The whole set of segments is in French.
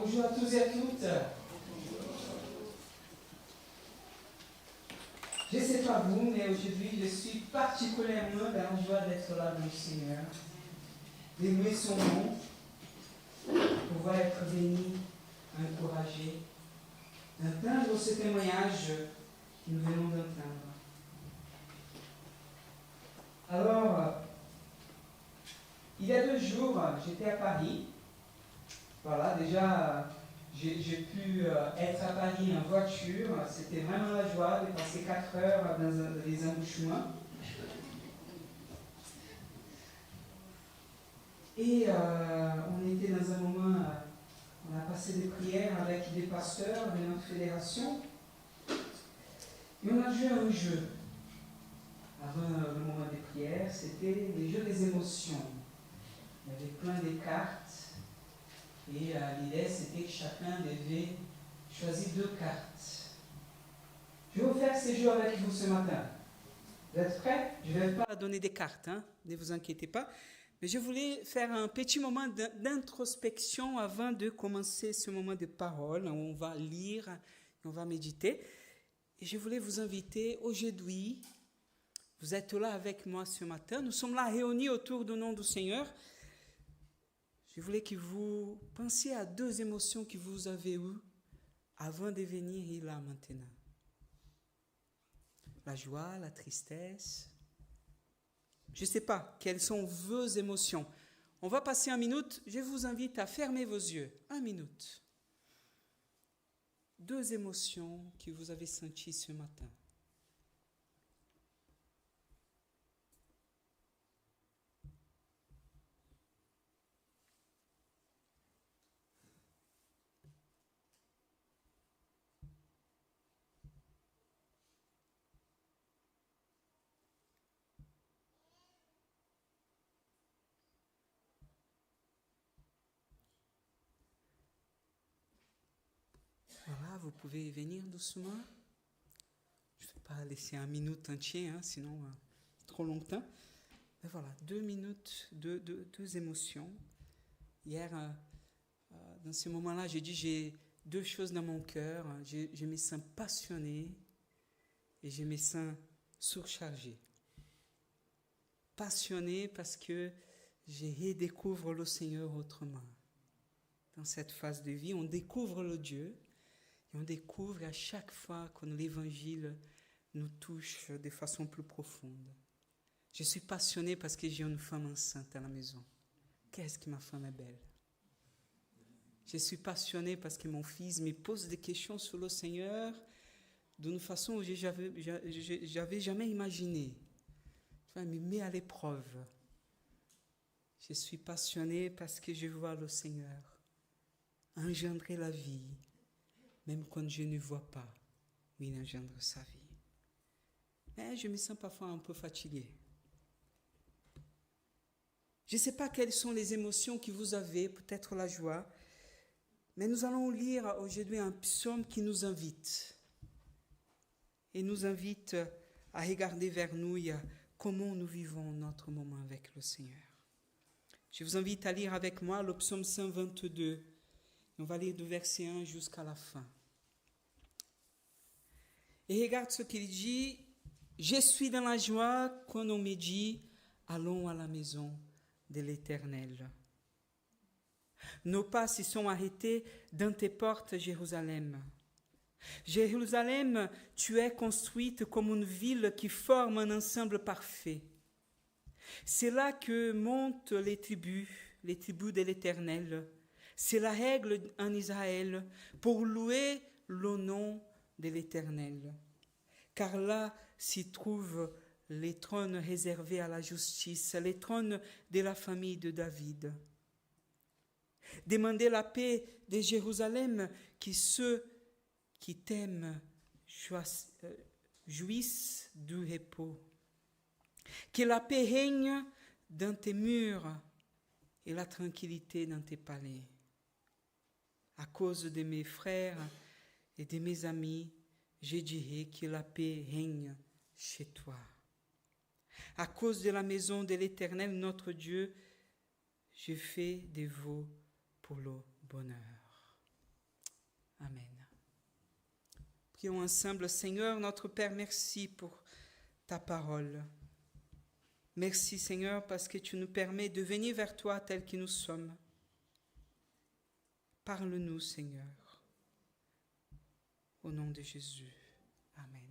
Bonjour à tous et à toutes. Je ne sais pas vous, mais aujourd'hui je suis particulièrement dans la joie d'être là dans le Seigneur, d'aimer son nom, de pouvoir être béni, encouragé, d'entendre ce témoignage que nous venons d'entendre. Alors, il y a 2 jours, j'étais à Paris. Voilà, déjà, j'ai pu être à Paris en voiture. C'était vraiment la joie de passer 4 heures dans les embouchements. Et on était dans un moment, on a passé des prières avec des pasteurs de notre fédération. Et on a joué à un jeu. Avant le moment des prières, c'était les jeux des émotions. Il y avait plein de cartes. Et l'idée, c'était que chacun devait choisir 2 cartes. Je vais vous faire ces jeux avec vous ce matin. Vous êtes prêts? Je ne vais pas donner des cartes, hein? Ne vous inquiétez pas. Mais je voulais faire un petit moment d'introspection avant de commencer ce moment de parole où on va lire et on va méditer. Et je voulais vous inviter aujourd'hui. Vous êtes là avec moi ce matin. Nous sommes là réunis autour du nom du Seigneur. Je voulais que vous pensiez à 2 émotions que vous avez eues avant de venir là maintenant. La joie, la tristesse. Je ne sais pas quelles sont vos émotions. On va passer 1 minute. Je vous invite à fermer vos yeux. 1 minute. 2 émotions que vous avez senties ce matin. Voilà, vous pouvez venir doucement. Je ne vais pas laisser 1 minute entière, hein, sinon trop longtemps. Mais voilà, 2 minutes, 2 émotions. Hier, dans ce moment-là, j'ai dit j'ai 2 choses dans mon cœur. Je me sens passionné et je me sens surchargé. Passionné parce que je redécouvre le Seigneur autrement. Dans cette phase de vie, on découvre le Dieu et on découvre à chaque fois que l'Évangile nous touche de façon plus profonde. Je suis passionné parce que j'ai une femme enceinte à la maison. Qu'est-ce que ma femme est belle! Je suis passionné parce que mon fils me pose des questions sur le Seigneur d'une façon où je n'avais jamais imaginé. Il me met à l'épreuve. Je suis passionné parce que je vois le Seigneur engendrer la vie, même quand je ne vois pas où il engendre sa vie. Mais je me sens parfois un peu fatigué. Je ne sais pas quelles sont les émotions que vous avez, peut-être la joie, mais nous allons lire aujourd'hui un psaume qui nous invite. Et nous invite à regarder vers nous et à comment nous vivons notre moment avec le Seigneur. Je vous invite à lire avec moi le psaume 122. On va lire du verset 1 jusqu'à la fin. Et regarde ce qu'il dit. Je suis dans la joie quand on me dit, allons à la maison de l'Éternel. Nos pas s'y sont arrêtés dans tes portes, Jérusalem. Jérusalem, tu es construite comme une ville qui forme un ensemble parfait. C'est là que montent les tribus de l'Éternel. C'est la règle en Israël pour louer le nom de l'Éternel. Car là s'y trouvent les trônes réservés à la justice, les trônes de la famille de David. Demandez la paix de Jérusalem, que ceux qui t'aiment jouissent du repos. Que la paix règne dans tes murs et la tranquillité dans tes palais. À cause de mes frères et de mes amis, je dirai que la paix règne chez toi. À cause de la maison de l'Éternel, notre Dieu, je fais de vous pour le bonheur. Amen. Prions ensemble. Seigneur, notre Père, merci pour ta parole. Merci, Seigneur, parce que tu nous permets de venir vers toi tels que nous sommes. Parle-nous, Seigneur. Au nom de Jésus. Amen.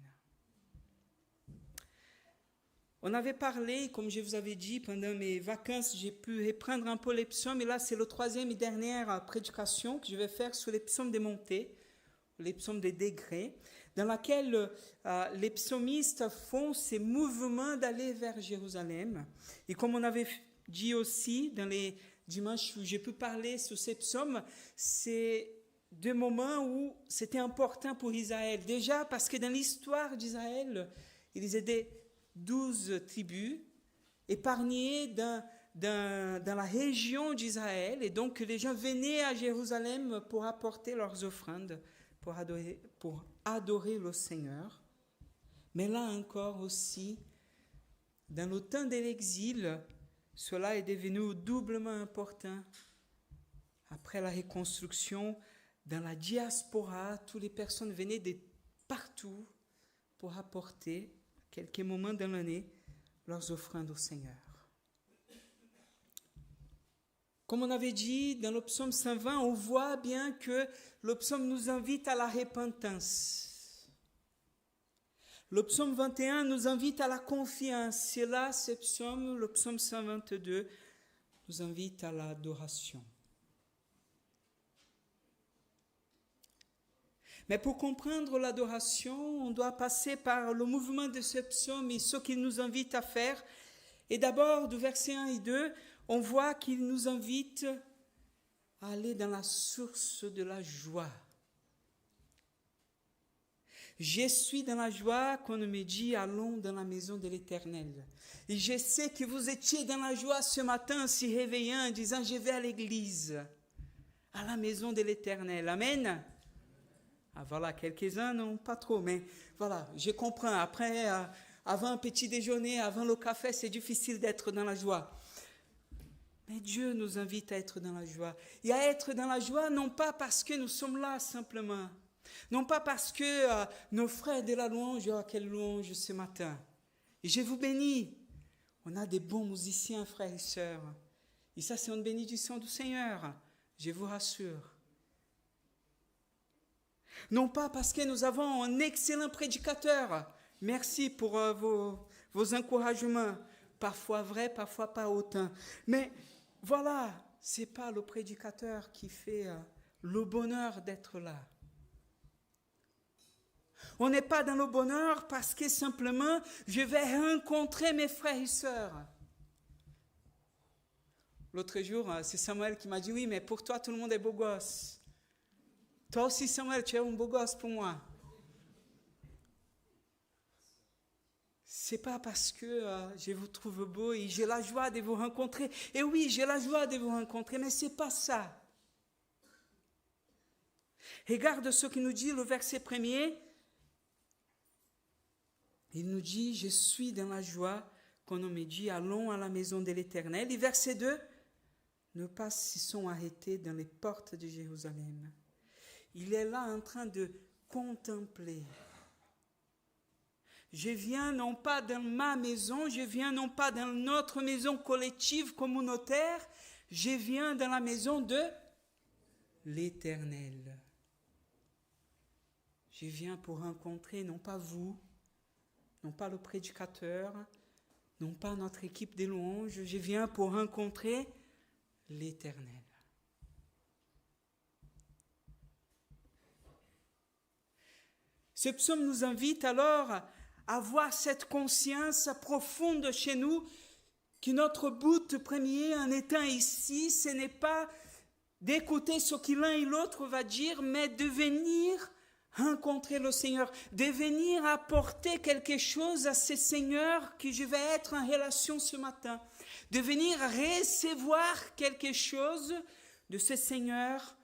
On avait parlé, comme je vous avais dit, pendant mes vacances, j'ai pu reprendre un peu les psaumes. Et là, c'est la troisième et dernière prédication que je vais faire sur les psaumes des montées, les psaumes des degrés, dans laquelle les psaumistes font ces mouvements d'aller vers Jérusalem. Et comme on avait dit aussi dans les dimanches où j'ai pu parler sur ces psaumes, c'est deux moments où c'était important pour Israël. Déjà parce que dans l'histoire d'Israël, ils étaient 12 tribus épargnées dans la région d'Israël, et donc les gens venaient à Jérusalem pour apporter leurs offrandes, pour adorer le Seigneur. Mais là encore aussi, dans le temps de l'exil, cela est devenu doublement important. Après la reconstruction, dans la diaspora, toutes les personnes venaient de partout pour apporter, quelques moments dans l'année, leurs offrandes au Seigneur. Comme on avait dit dans le psaume 120, on voit bien que le psaume nous invite à la repentance. Le psaume 21 nous invite à la confiance. Et là, ce psaume, le psaume 122, nous invite à l'adoration. Mais pour comprendre l'adoration, on doit passer par le mouvement de ce psaume et ce qu'il nous invite à faire. Et d'abord, du verset 1 et 2, on voit qu'il nous invite à aller dans la source de la joie. Je suis dans la joie qu'on me dit, allons dans la maison de l'Éternel. Et je sais que vous étiez dans la joie ce matin, s'y réveillant, en disant, je vais à l'église, à la maison de l'Éternel. Amen. Ah, voilà, quelques-uns, non, pas trop, mais voilà, je comprends. Après, avant un petit déjeuner, avant le café, c'est difficile d'être dans la joie. Mais Dieu nous invite à être dans la joie. Et à être dans la joie, non pas parce que nous sommes là simplement, non pas parce que nos frères de la louange, oh, quelle louange ce matin. Et je vous bénis. On a des bons musiciens, frères et sœurs. Et ça, c'est une bénédiction du Seigneur, je vous rassure. Non pas parce que nous avons un excellent prédicateur. Merci pour vos encouragements. Parfois vrai, parfois pas autant. Mais voilà, ce n'est pas le prédicateur qui fait le bonheur d'être là. On n'est pas dans le bonheur parce que simplement je vais rencontrer mes frères et sœurs. L'autre jour, c'est Samuel qui m'a dit, oui, mais pour toi, tout le monde est beau gosse. Toi aussi, Samuel, tu es un beau gosse pour moi. C'est pas parce que je vous trouve beau et j'ai la joie de vous rencontrer. Et oui, j'ai la joie de vous rencontrer, mais c'est pas ça. Regarde ce qu'il nous dit le verset 1er. Il nous dit, je suis dans la joie qu'on me dit, allons à la maison de l'Éternel. Et verset 2, nos pas s'y sont arrêtés dans les portes de Jérusalem. Il est là en train de contempler. Je viens non pas dans ma maison, je viens non pas dans notre maison collective, communautaire, je viens dans la maison de l'Éternel. Je viens pour rencontrer non pas vous, non pas le prédicateur, non pas notre équipe de louanges, je viens pour rencontrer l'Éternel. Ce psaume nous invite alors à avoir cette conscience profonde chez nous que notre but premier en étant ici, ce n'est pas d'écouter ce que l'un et l'autre va dire, mais de venir rencontrer le Seigneur, de venir apporter quelque chose à ce Seigneur que je vais être en relation ce matin, de venir recevoir quelque chose de ce Seigneur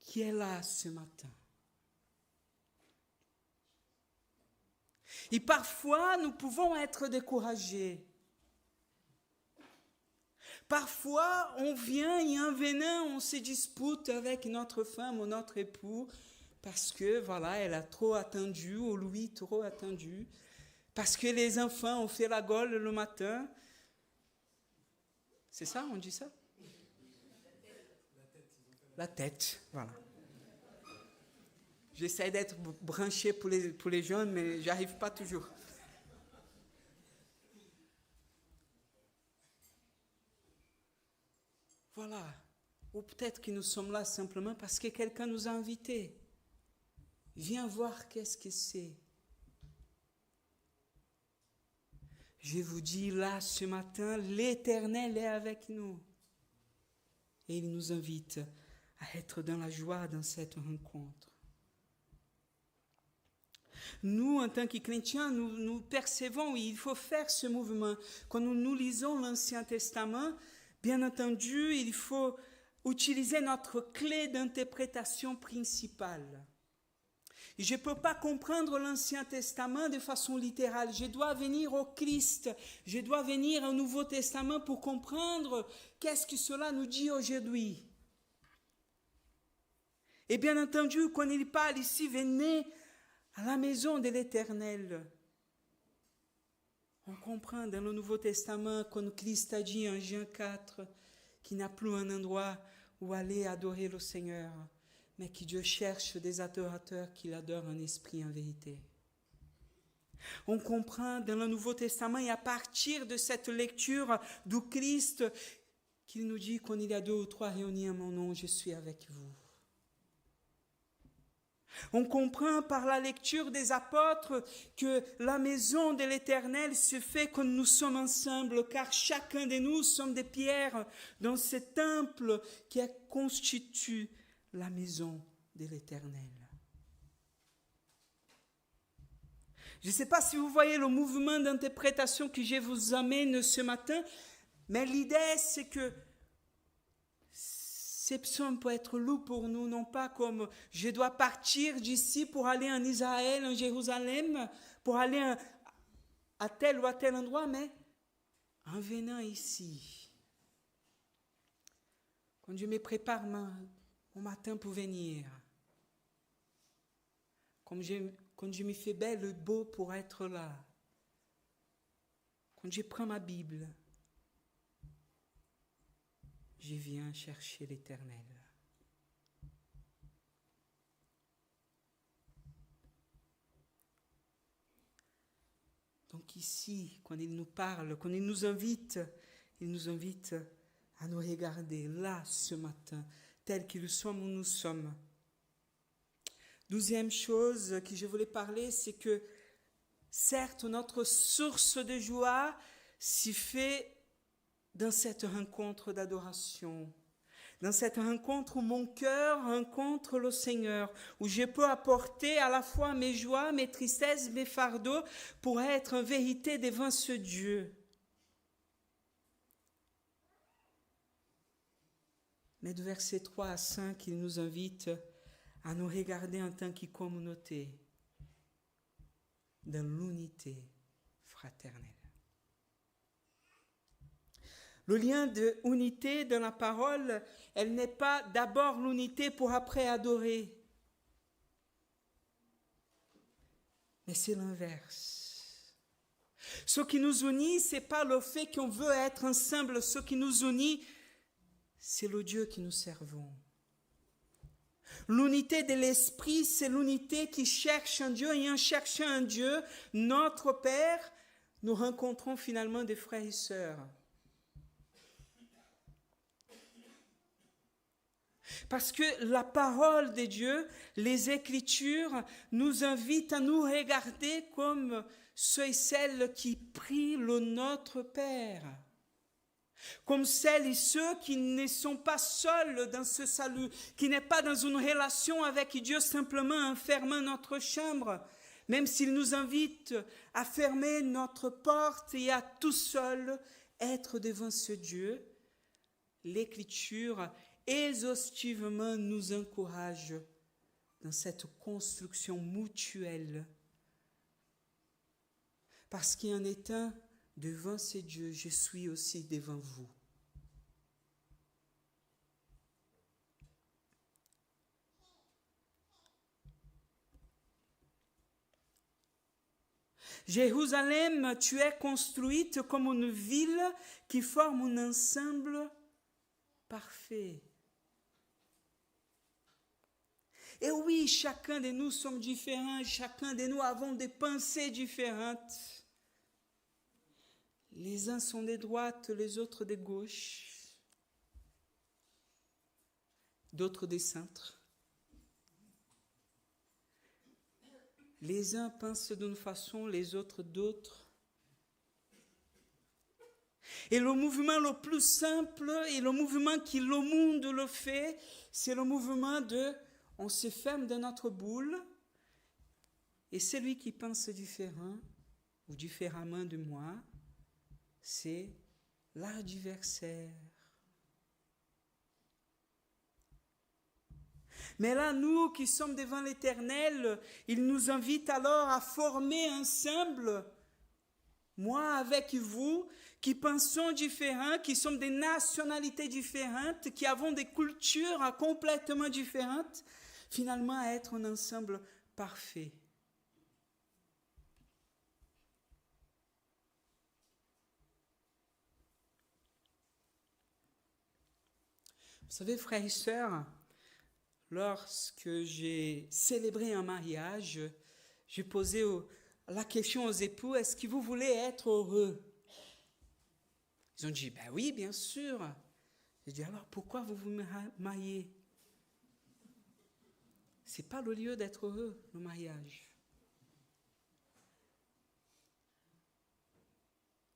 qui est là ce matin. Et parfois, nous pouvons être découragés. Parfois, on vient et en venant, on se dispute avec notre femme ou notre époux. parce que, voilà, elle a trop attendu, ou lui trop attendu, parce que les enfants ont fait la gaule le matin. C'est ça, on dit ça? La tête, voilà. J'essaie d'être branché pour les jeunes, mais j'arrive pas toujours. Voilà. Ou peut-être que nous sommes là simplement parce que quelqu'un nous a invités. Viens voir qu'est-ce que c'est. Je vous dis là, ce matin, l'Éternel est avec nous. Et il nous invite à être dans la joie dans cette rencontre. Nous, en tant que chrétiens, nous percevons, oui, il faut faire ce mouvement. Quand nous lisons l'Ancien Testament, bien entendu, il faut utiliser notre clé d'interprétation principale. Je ne peux pas comprendre l'Ancien Testament de façon littérale. Je dois venir au Christ. Je dois venir au Nouveau Testament pour comprendre qu'est-ce que cela nous dit aujourd'hui. Et bien entendu, quand il parle ici, venez à la maison de l'Éternel. On comprend dans le Nouveau Testament, quand Christ a dit en Jean 4, qu'il n'a plus un endroit où aller adorer le Seigneur, mais que Dieu cherche des adorateurs qui l'adorent en esprit et en vérité. On comprend dans le Nouveau Testament, et à partir de cette lecture du Christ, qu'il nous dit, quand il y a 2 ou 3 réunis en mon nom, je suis avec vous. On comprend par la lecture des apôtres que la maison de l'Éternel se fait quand nous sommes ensemble, car chacun de nous sommes des pierres dans ce temple qui constitue la maison de l'Éternel. Je ne sais pas si vous voyez le mouvement d'interprétation que je vous amène ce matin, mais l'idée c'est que ces psaumes peuvent être lus pour nous, non pas comme je dois partir d'ici pour aller en Israël, en Jérusalem, pour aller à tel ou à tel endroit, mais en venant ici. Quand je me prépare au matin pour venir, quand je me fais belle et beau pour être là, quand je prends ma Bible, je viens chercher l'Éternel. Donc ici, quand il nous parle, quand il nous invite à nous regarder là ce matin, tel que nous sommes où nous sommes. 12e chose que je voulais parler, c'est que certes, notre source de joie s'y fait dans cette rencontre d'adoration, dans cette rencontre où mon cœur rencontre le Seigneur, où je peux apporter à la fois mes joies, mes tristesses, mes fardeaux, pour être en vérité devant ce Dieu. Mais de versets 3 à 5, il nous invite à nous regarder en tant que communauté, dans l'unité fraternelle. Le lien de unité dans la parole, elle n'est pas d'abord l'unité pour après adorer. Mais c'est l'inverse. Ce qui nous unit, ce n'est pas le fait qu'on veut être ensemble. Ce qui nous unit, c'est le Dieu que nous servons. L'unité de l'esprit, c'est l'unité qui cherche un Dieu, et en cherchant un Dieu, notre Père, nous rencontrons finalement des frères et sœurs. Parce que la parole de Dieu, les Écritures, nous invitent à nous regarder comme ceux et celles qui prient le Notre Père. Comme celles et ceux qui ne sont pas seuls dans ce salut, qui n'est pas dans une relation avec Dieu simplement en fermant notre chambre, même s'il nous invite à fermer notre porte et à tout seul être devant ce Dieu. L'Écriture exhaustivement nous encourage dans cette construction mutuelle. Parce qu'en étant devant ces dieux, je suis aussi devant vous. Jérusalem, tu es construite comme une ville qui forme un ensemble parfait. Et oui, chacun de nous sommes différents, chacun de nous avons des pensées différentes. Les uns sont de droite, les autres de gauche, d'autres des centres. Les uns pensent d'une façon, les autres d'autres. Et le mouvement le plus simple et le mouvement qui le monde le fait, c'est le mouvement de on se ferme dans notre boule et celui qui pense différent ou différemment de moi, c'est l'adversaire. Mais là, nous qui sommes devant l'Éternel, il nous invite alors à former ensemble, moi avec vous, qui pensons différents, qui sommes des nationalités différentes, qui avons des cultures complètement différentes, finalement à être un ensemble parfait. Vous savez, frères et sœurs, lorsque j'ai célébré un mariage, j'ai posé la question aux époux, est-ce que vous voulez être heureux? Ils ont dit, ben oui, bien sûr. J'ai dit, alors pourquoi vous vous mariez? Ce n'est pas le lieu d'être heureux, le mariage.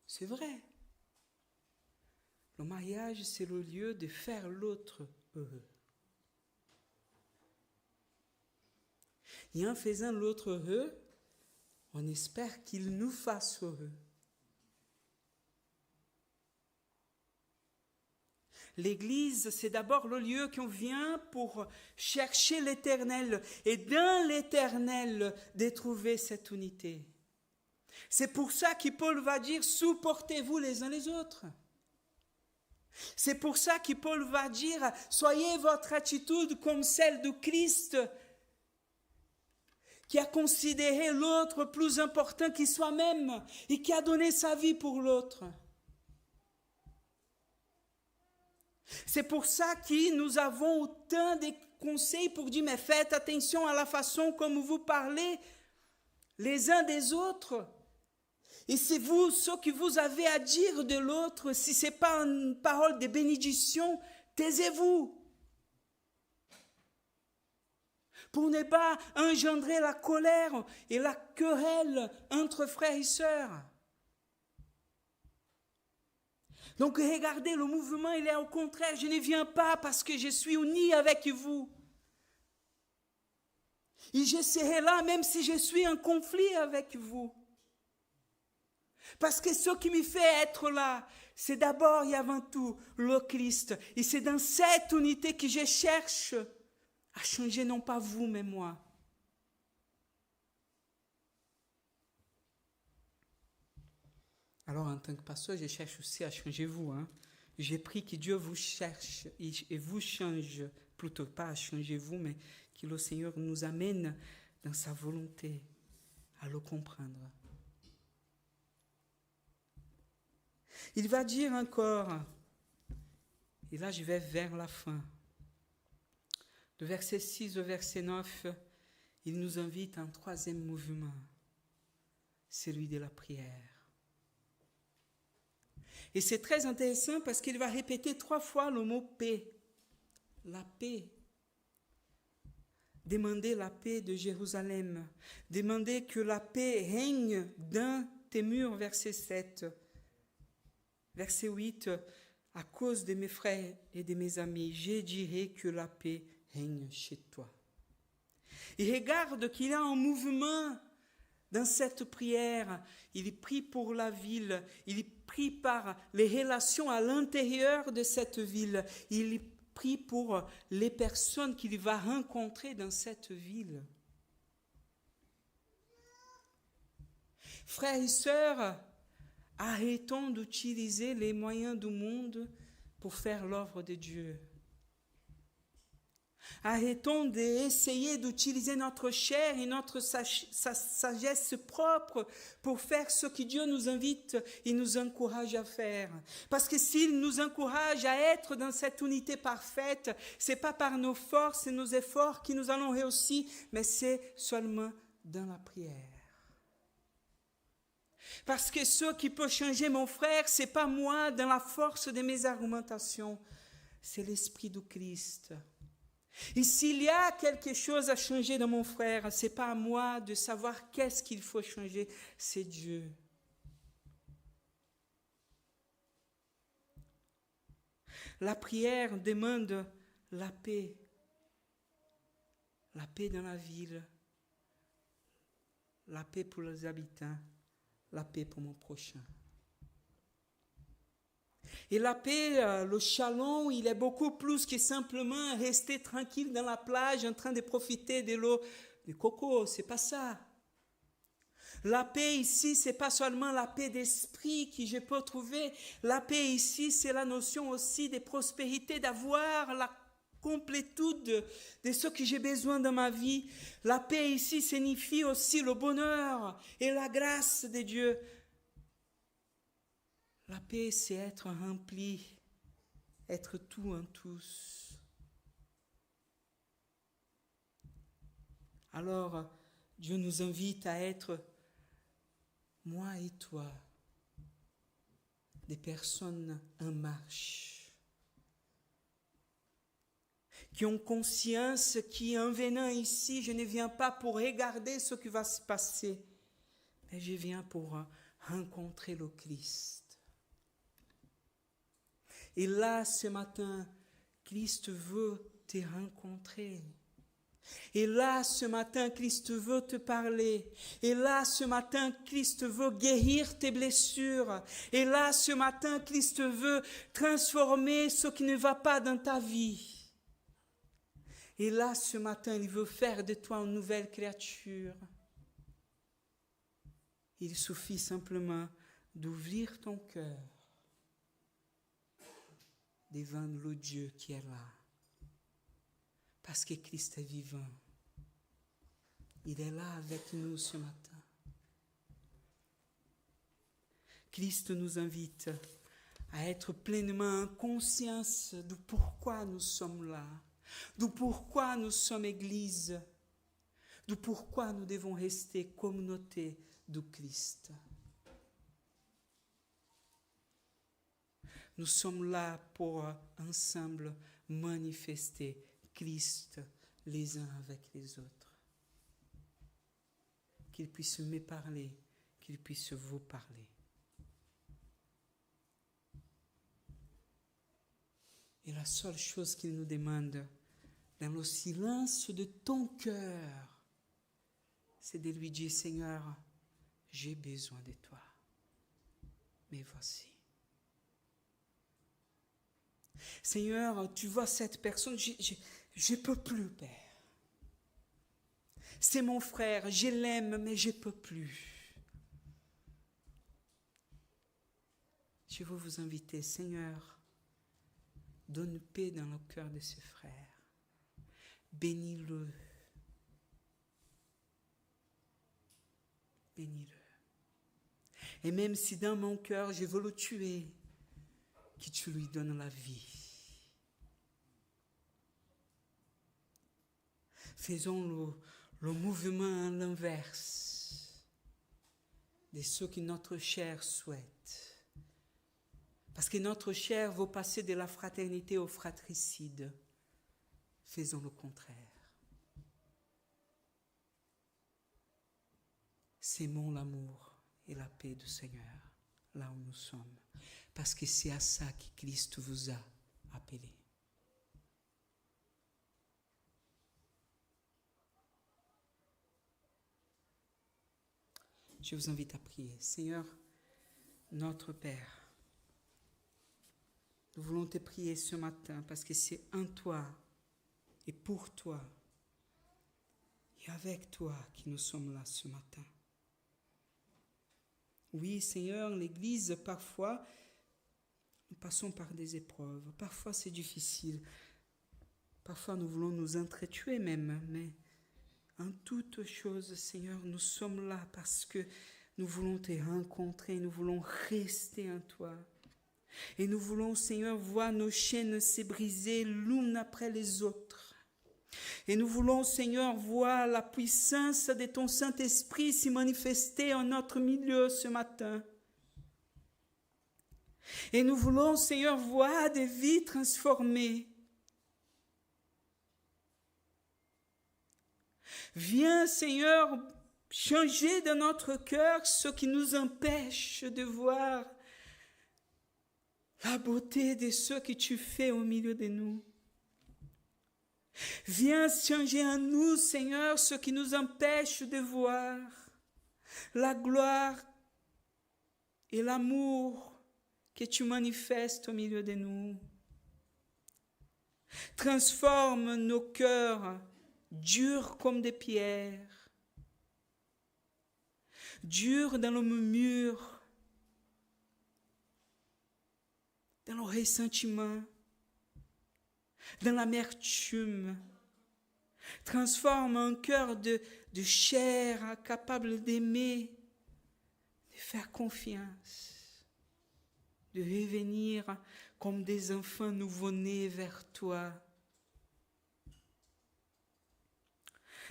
C'est vrai. Le mariage, c'est le lieu de faire l'autre heureux. Et en faisant l'autre heureux, on espère qu'il nous fasse heureux. L'Église, c'est d'abord le lieu qu'on vient pour chercher l'Éternel et dans l'Éternel de trouver cette unité. C'est pour ça que Paul va dire « supportez-vous les uns les autres ». C'est pour ça que Paul va dire « soyez votre attitude comme celle de Christ » qui a considéré l'autre plus important que soi-même et qui a donné sa vie pour l'autre. C'est pour ça que nous avons autant de conseils pour dire, mais faites attention à la façon comme vous parlez les uns des autres. Et c'est vous, ce que vous avez à dire de l'autre, si ce n'est pas une parole de bénédiction, taisez-vous. Pour ne pas engendrer la colère et la querelle entre frères et sœurs. Donc regardez, le mouvement, il est au contraire, je ne viens pas parce que je suis uni avec vous. Et je serai là même si je suis en conflit avec vous. Parce que ce qui me fait être là, c'est d'abord et avant tout le Christ. Et c'est dans cette unité que je cherche à changer non pas vous, mais moi. Alors en tant que pasteur, je cherche aussi à changer vous. J'ai pris que Dieu vous cherche et vous change, plutôt pas à changer vous, mais que le Seigneur nous amène dans sa volonté à le comprendre. Il va dire encore, et là je vais vers la fin, de verset 6 au verset 9, il nous invite à un troisième mouvement, celui de la prière. Et c'est très intéressant parce qu'il va répéter 3 fois le mot paix, la paix. Demandez la paix de Jérusalem, demandez que la paix règne dans tes murs, verset 7. Verset 8, à cause de mes frères et de mes amis, je dirai que la paix règne chez toi. Et regarde qu'il y a un mouvement dans cette prière. Il prie pour la ville, il prie par les relations à l'intérieur de cette ville, il prie pour les personnes qu'il va rencontrer dans cette ville. Frères et sœurs, arrêtons d'utiliser les moyens du monde pour faire l'œuvre de Dieu. Arrêtons d'essayer d'utiliser notre chair et notre sagesse propre pour faire ce que Dieu nous invite et nous encourage à faire. Parce que s'il nous encourage à être dans cette unité parfaite, c'est pas par nos forces et nos efforts que nous allons réussir, mais c'est seulement dans la prière. Parce que ce qui peut changer mon frère, c'est pas moi dans la force de mes argumentations, c'est l'Esprit du Christ. Et s'il y a quelque chose à changer dans mon frère, c'est pas à moi de savoir qu'est-ce qu'il faut changer, c'est Dieu. La prière demande la paix dans la ville, la paix pour les habitants, la paix pour mon prochain. Et la paix, le shalom, il est beaucoup plus que simplement rester tranquille dans la plage en train de profiter de l'eau de coco. C'est pas ça. La paix ici, c'est pas seulement la paix d'esprit que je peux trouver. La paix ici, c'est la notion aussi de prospérité, d'avoir la complétude de ce que j'ai besoin dans ma vie. La paix ici signifie aussi le bonheur et la grâce de Dieu. La paix, c'est être rempli, être tout en tous. Alors, Dieu nous invite à être, moi et toi, des personnes en marche, qui ont conscience qu'en venant ici, je ne viens pas pour regarder ce qui va se passer, mais je viens pour rencontrer le Christ. Et là, ce matin, Christ veut te rencontrer. Et là, ce matin, Christ veut te parler. Et là, ce matin, Christ veut guérir tes blessures. Et là, ce matin, Christ veut transformer ce qui ne va pas dans ta vie. Et là, ce matin, il veut faire de toi une nouvelle créature. Il suffit simplement d'ouvrir ton cœur devant le Dieu qui est là. Parce que Christ est vivant. Il est là avec nous ce matin. Christ nous invite à être pleinement en conscience de pourquoi nous sommes là, de pourquoi nous sommes Église, de pourquoi nous devons rester communauté de Christ. Nous sommes là pour ensemble manifester Christ les uns avec les autres. Qu'il puisse me parler, qu'il puisse vous parler. Et la seule chose qu'il nous demande, dans le silence de ton cœur, c'est de lui dire, Seigneur, j'ai besoin de toi. Mais voici. Seigneur, tu vois cette personne, je ne peux plus, Père. C'est mon frère, je l'aime, mais je ne peux plus. Je veux vous inviter, Seigneur, donne paix dans le cœur de ce frère. Bénis-le. Bénis-le. Et même si dans mon cœur, je veux le tuer, que tu lui donnes la vie. Faisons le mouvement à l'inverse de ce que notre chair souhaite. Parce que notre chair veut passer de la fraternité au fratricide. Faisons le contraire. S'aimons l'amour et la paix du Seigneur là où nous sommes. Parce que c'est à ça que Christ vous a appelé. Je vous invite à prier. Seigneur, notre Père, nous voulons te prier ce matin parce que c'est en toi et pour toi et avec toi que nous sommes là ce matin. Oui, Seigneur, l'Église, parfois, nous passons par des épreuves. Parfois, c'est difficile. Parfois, nous voulons nous entretuer même, mais en toute chose, Seigneur, nous sommes là parce que nous voulons te rencontrer, nous voulons rester en toi. Et nous voulons, Seigneur, voir nos chaînes se briser l'une après les autres. Et nous voulons, Seigneur, voir la puissance de ton Saint-Esprit s'y manifester en notre milieu ce matin. Et nous voulons, Seigneur, voir des vies transformées. Viens, Seigneur, changer dans notre cœur ce qui nous empêche de voir la beauté de ce que tu fais au milieu de nous. Viens changer en nous, Seigneur, ce qui nous empêche de voir la gloire et l'amour que tu manifestes au milieu de nous. Transforme nos cœurs durs comme des pierres, durs dans le murmure, dans le ressentiment, dans l'amertume. Transforme un cœur de chair capable d'aimer, de faire confiance, de revenir comme des enfants nouveau-nés vers toi.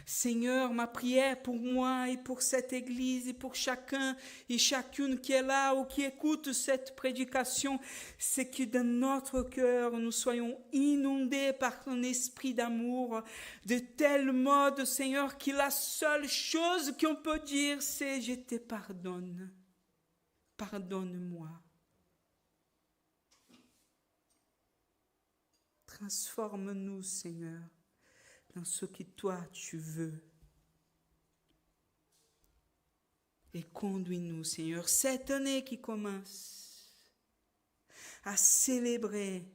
Seigneur, ma prière pour moi et pour cette Église et pour chacun et chacune qui est là ou qui écoute cette prédication, c'est que dans notre cœur, nous soyons inondés par ton esprit d'amour, de tel mode, Seigneur, que la seule chose qu'on peut dire, c'est « Je te pardonne, pardonne-moi ». Transforme-nous, Seigneur, dans ce que toi tu veux. Et conduis-nous, Seigneur, cette année qui commence, à célébrer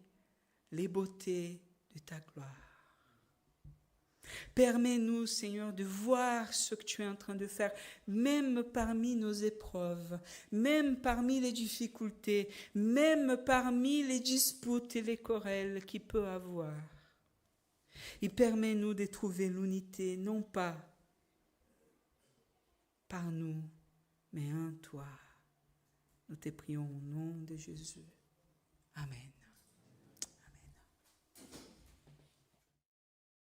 les beautés de ta gloire. Permets-nous, Seigneur, de voir ce que tu es en train de faire, même parmi nos épreuves, même parmi les difficultés, même parmi les disputes et les querelles qu'il peut avoir. Et permets-nous de trouver l'unité, non pas par nous, mais en toi. Nous te prions au nom de Jésus. Amen.